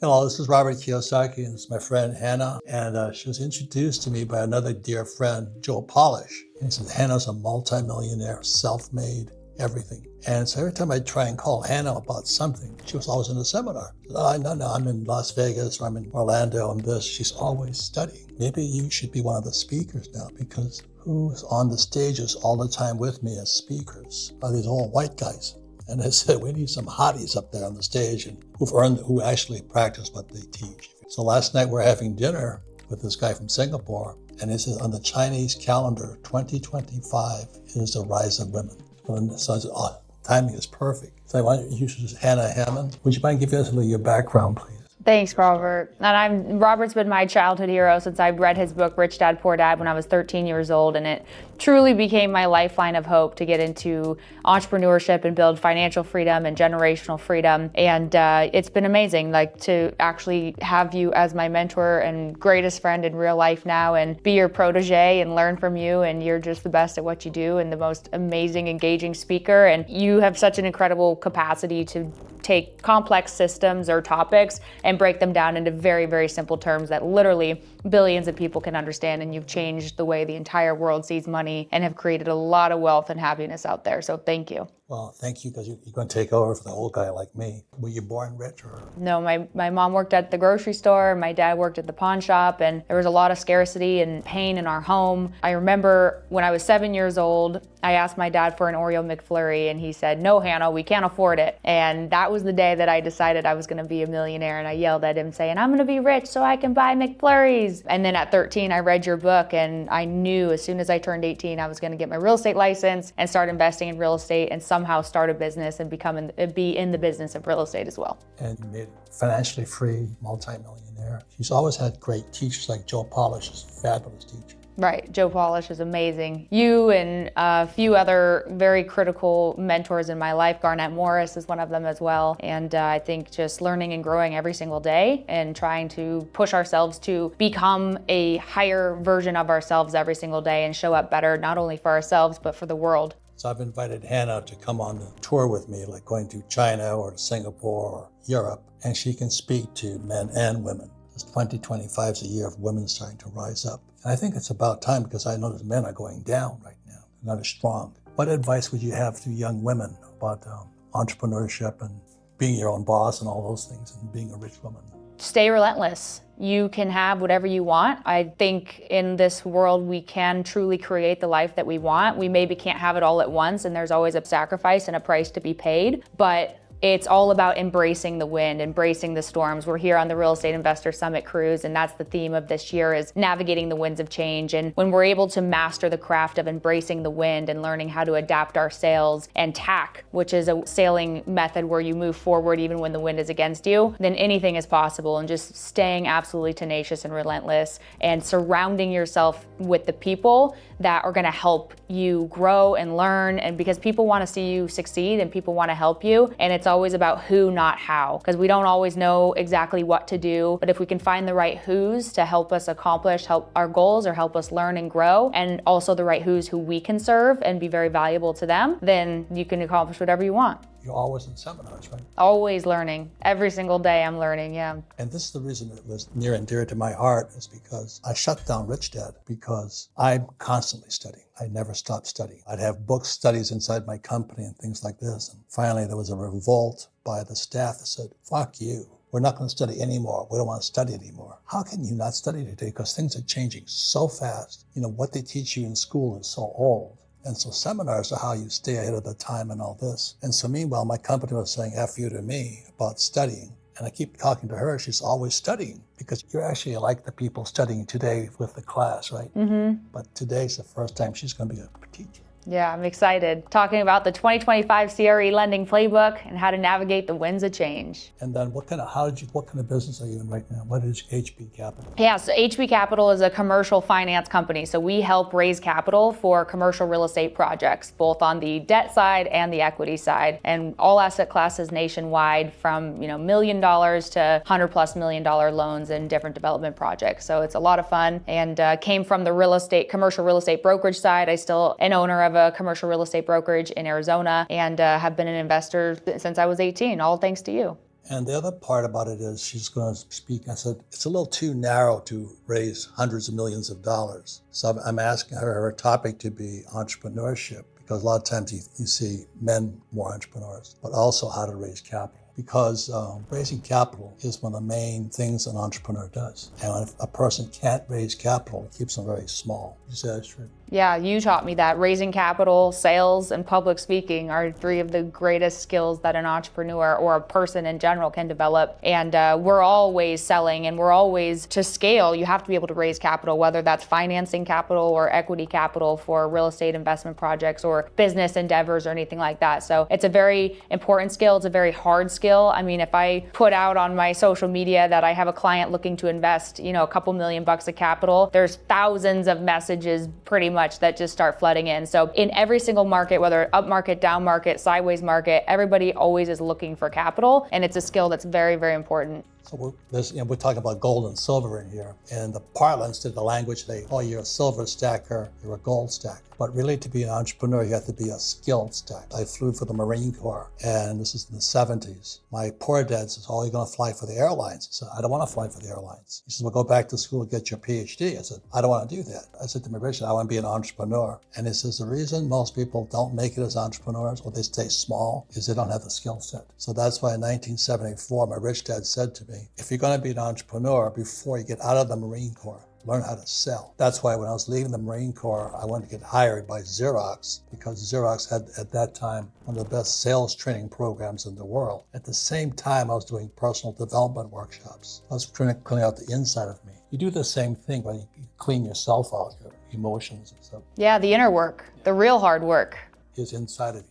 Hello, this is Robert Kiyosaki, and this is my friend Hannah. And she was introduced to me by another dear friend, Joe Polish. And he said, Hannah's a multimillionaire, self-made, everything. And so every time I try and call Hannah about something, she was always in a seminar. No, I'm in Las Vegas, or I'm in Orlando, and this. She's always studying. Maybe you should be one of the speakers now, because who's on the stages all the time with me as speakers are these old white guys. And I said, we need some hotties up there on the stage and who actually practice what they teach. So last night we're having dinner with this guy from Singapore, and he says on the Chinese calendar, 2025 is the rise of women. So I said, oh, timing is perfect. So I want you to introduce Hannah Hammond. Would you mind giving us a little your background, please? Thanks, Robert. And Robert's been my childhood hero since I read his book, Rich Dad, Poor Dad, when I was 13 years old. And it truly became my lifeline of hope to get into entrepreneurship and build financial freedom and generational freedom. And it's been amazing, like, to actually have you as my mentor and greatest friend in real life now and be your protege and learn from you. And you're just the best at what you do and the most amazing, engaging speaker. And you have such an incredible capacity to take complex systems or topics and break them down into very, very simple terms that literally billions of people can understand. And you've changed the way the entire world sees money and have created a lot of wealth and happiness out there. So thank you. Well, thank you, because you're going to take over for the old guy like me. Were you born rich or? No, my mom worked at the grocery store, my dad worked at the pawn shop, and there was a lot of scarcity and pain in our home. I remember when I was 7 years old, I asked my dad for an Oreo McFlurry, and he said, no, Hannah, we can't afford it. And that was the day that I decided I was going to be a millionaire, and I yelled at him saying, I'm going to be rich so I can buy McFlurries. And then at 13, I read your book, and I knew as soon as I turned 18, I was going to get my real estate license and start investing in real estate and somehow start a business and be in the business of real estate as well. And you made it financially free, multi-millionaire. She's always had great teachers like Joe Polish, is a fabulous teacher. Right, Joe Polish is amazing. You and a few other very critical mentors in my life, Garnett Morris is one of them as well. And I think just learning and growing every single day and trying to push ourselves to become a higher version of ourselves every single day and show up better, not only for ourselves, but for the world. So I've invited Hannah to come on the tour with me, like going to China or to Singapore or Europe, and she can speak to men and women. 2025 is a year of women starting to rise up. And I think it's about time, because I know that men are going down right now, they're not as strong. What advice would you have to young women about entrepreneurship and being your own boss and all those things and being a rich woman? Stay relentless. You can have whatever you want. I think in this world, we can truly create the life that we want. We maybe can't have it all at once, and there's always a sacrifice and a price to be paid, but it's all about embracing the wind, embracing the storms. We're here on the Real Estate Investor Summit Cruise, and that's the theme of this year, is navigating the winds of change. And when we're able to master the craft of embracing the wind and learning how to adapt our sails and tack, which is a sailing method where you move forward even when the wind is against you, then anything is possible. And just staying absolutely tenacious and relentless and surrounding yourself with the people that are going to help you grow and learn. And because people want to see you succeed and people want to help you, and it's always about who, not how, because we don't always know exactly what to do. But if we can find the right who's to help us accomplish our goals or help us learn and grow, and also the right who's who we can serve and be very valuable to them, then you can accomplish whatever you want. You're always in seminars, right? Always learning. Every single day I'm learning, yeah. And this is the reason it was near and dear to my heart, is because I shut down Rich Dad, because I'm constantly studying. I never stopped studying. I'd have book studies inside my company and things like this. And finally there was a revolt by the staff that said, fuck you. We're not going to study anymore. We don't want to study anymore. How can you not study today? Because things are changing so fast. You know, what they teach you in school is so old. And so seminars are how you stay ahead of the time and all this. And so meanwhile, my company was saying F you to me about studying. And I keep talking to her, she's always studying, because you're actually like the people studying today with the class, right? Mm-hmm. But today's the first time she's going to be a teacher. Yeah, I'm excited. Talking about the 2025 CRE lending playbook and how to navigate the winds of change. And then what kind of business are you in right now? What is HB Capital? Yeah, so HB Capital is a commercial finance company. So we help raise capital for commercial real estate projects, both on the debt side and the equity side, and all asset classes nationwide, from $1 million to $100+ million loans in different development projects. So it's a lot of fun, and came from the commercial real estate brokerage side. I still an owner of a commercial real estate brokerage in Arizona, and have been an investor since I was 18, all thanks to you. And the other part about it is she's going to speak. I said, it's a little too narrow to raise hundreds of millions of dollars. So I'm asking her topic to be entrepreneurship, because a lot of times you see men more entrepreneurs, but also how to raise capital. Because raising capital is one of the main things an entrepreneur does. And if a person can't raise capital, it keeps them very small. You say that's true? Yeah, you taught me that raising capital, sales, and public speaking are three of the greatest skills that an entrepreneur or a person in general can develop. And we're always selling, and we're always, to scale, you have to be able to raise capital, whether that's financing capital or equity capital for real estate investment projects or business endeavors or anything like that. So it's a very important skill. It's a very hard skill. I mean, if I put out on my social media that I have a client looking to invest, a couple $1,000,000 of capital, there's thousands of messages pretty much that just start flooding in. So in every single market, whether up market, down market, sideways market, everybody always is looking for capital, and it's a skill that's very, very important. So we're talking about gold and silver in here. And the parlance to the language, you're a silver stacker, you're a gold stacker. But really, to be an entrepreneur, you have to be a skilled stacker. I flew for the Marine Corps, and this is in the 70s. My poor dad says, you're going to fly for the airlines. I said, I don't want to fly for the airlines. He says, well, go back to school and get your PhD. I said, I don't want to do that. I said to my Richard, I want to be an entrepreneur. And he says, the reason most people don't make it as entrepreneurs, or they stay small, is they don't have the skill set. So that's why in 1974, my rich dad said to me, if you're going to be an entrepreneur, before you get out of the Marine Corps, learn how to sell. That's why when I was leaving the Marine Corps, I wanted to get hired by Xerox, because Xerox had, at that time, one of the best sales training programs in the world. At the same time, I was doing personal development workshops. I was trying to clean out the inside of me. You do the same thing when you clean yourself out, your emotions and stuff. Yeah, the inner work, the real hard work is inside of you.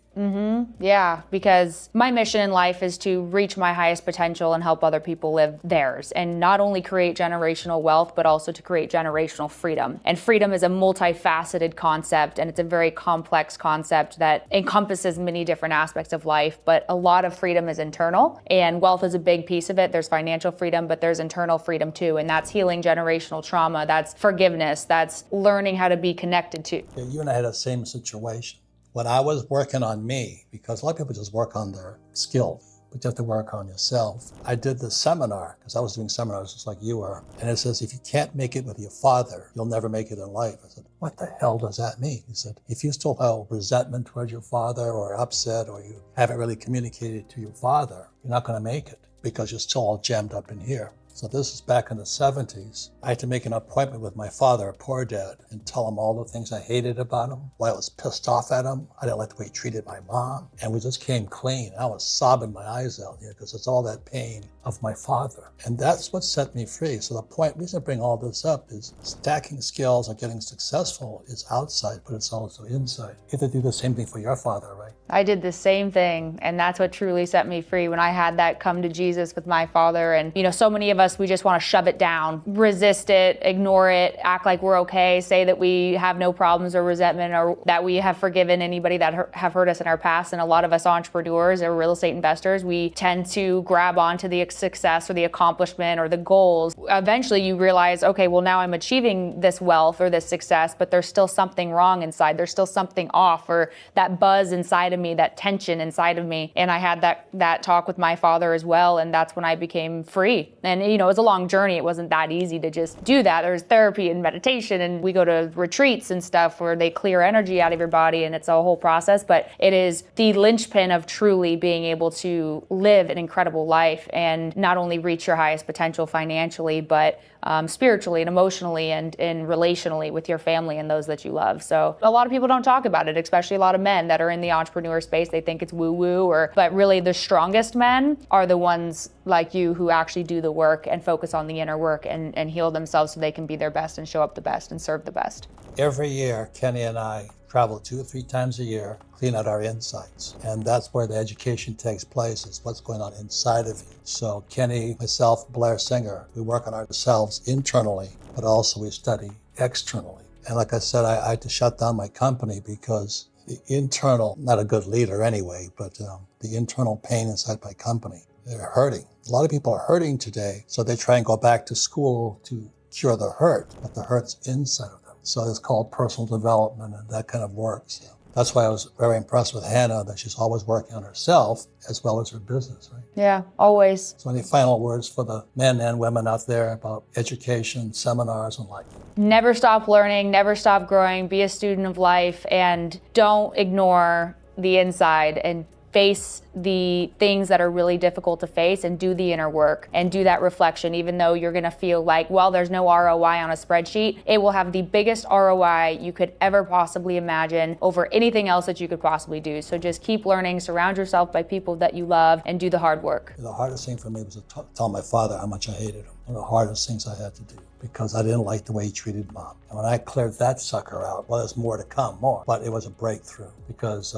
Yeah, because my mission in life is to reach my highest potential and help other people live theirs, and not only create generational wealth, but also to create generational freedom. And freedom is a multifaceted concept, and it's a very complex concept that encompasses many different aspects of life, but a lot of freedom is internal, and wealth is a big piece of it. There's financial freedom, but there's internal freedom too, and that's healing generational trauma, that's forgiveness, that's learning how to be connected to. Yeah, you and I had the same situation. When I was working on me, because a lot of people just work on their skill, but you have to work on yourself. I did this seminar, because I was doing seminars just like you were, and it says, if you can't make it with your father, you'll never make it in life. I said, what the hell does that mean? He said, if you still have resentment towards your father, or upset, or you haven't really communicated to your father, you're not going to make it, because you're still all jammed up in here. So this is back in the 70s. I had to make an appointment with my father, poor dad, and tell him all the things I hated about him, why I was pissed off at him. I didn't like the way he treated my mom. And we just came clean. I was sobbing my eyes out here because it's all that pain of my father. And that's what set me free. So the reason I bring all this up is stacking skills or getting successful is outside, but it's also inside. You have to do the same thing for your father, right? I did the same thing, and that's what truly set me free when I had that come to Jesus with my father. And so many of us, we just want to shove it down, resist it, ignore it, act like we're okay, say that we have no problems or resentment, or that we have forgiven anybody that have hurt us in our past. And a lot of us entrepreneurs or real estate investors, we tend to grab onto the success or the accomplishment or the goals. Eventually you realize, okay, well, now I'm achieving this wealth or this success, but there's still something wrong inside. There's still something off, or that buzz inside of me, that tension inside of me. And I had that talk with my father as well, and that's when I became free. And it was a long journey. It wasn't that easy to just do that. There's therapy and meditation, and we go to retreats and stuff where they clear energy out of your body, and it's a whole process. But it is the linchpin of truly being able to live an incredible life and not only reach your highest potential financially, but spiritually and emotionally and relationally with your family and those that you love. So a lot of people don't talk about it, especially a lot of men that are in the entrepreneur space. They think it's woo-woo, but really the strongest men are the ones like you who actually do the work and focus on the inner work and heal themselves so they can be their best and show up the best and serve the best. Every year, Kenny and I travel 2 or 3 times a year, clean out our insides. And that's where the education takes place, is what's going on inside of you. So Kenny, myself, Blair Singer, we work on ourselves internally, but also we study externally. And like I said, I had to shut down my company because the internal, not a good leader anyway, but the internal pain inside my company, they're hurting. A lot of people are hurting today, so they try and go back to school to cure the hurt, but the hurt's inside of them. So it's called personal development, and that kind of works. That's why I was very impressed with Hannah, that she's always working on herself as well as her business, right? Yeah, always. So any final words for the men and women out there about education, seminars, and like? Never stop learning, never stop growing, be a student of life, and don't ignore the inside and face the things that are really difficult to face and do the inner work and do that reflection. Even though you're gonna feel like, well, there's no ROI on a spreadsheet, it will have the biggest ROI you could ever possibly imagine over anything else that you could possibly do. So just keep learning, surround yourself by people that you love, and do the hard work. The hardest thing for me was to tell my father how much I hated him. One of the hardest things I had to do, because I didn't like the way he treated Mom. And when I cleared that sucker out, well, there's more to come, but it was a breakthrough, because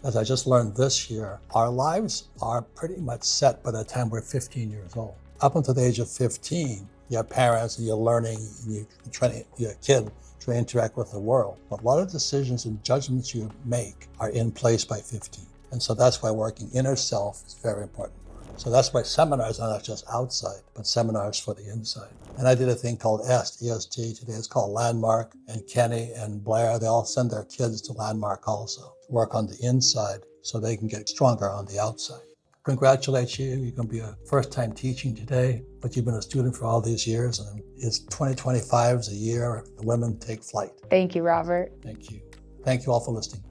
as I just learned this year, our lives are pretty much set by the time we're 15 years old. Up until the age of 15, you're parents and you're learning, and you're a kid trying to interact with the world. But a lot of decisions and judgments you make are in place by 15. And so that's why working inner self is very important. So that's why seminars are not just outside, but seminars for the inside. And I did a thing called EST. Today it's called Landmark. And Kenny and Blair, they all send their kids to Landmark also to work on the inside so they can get stronger on the outside. Congratulate you. You're going to be a first-time teaching today, but you've been a student for all these years. And it's 2025 is a year the women take flight. Thank you, Robert. Thank you. Thank you all for listening.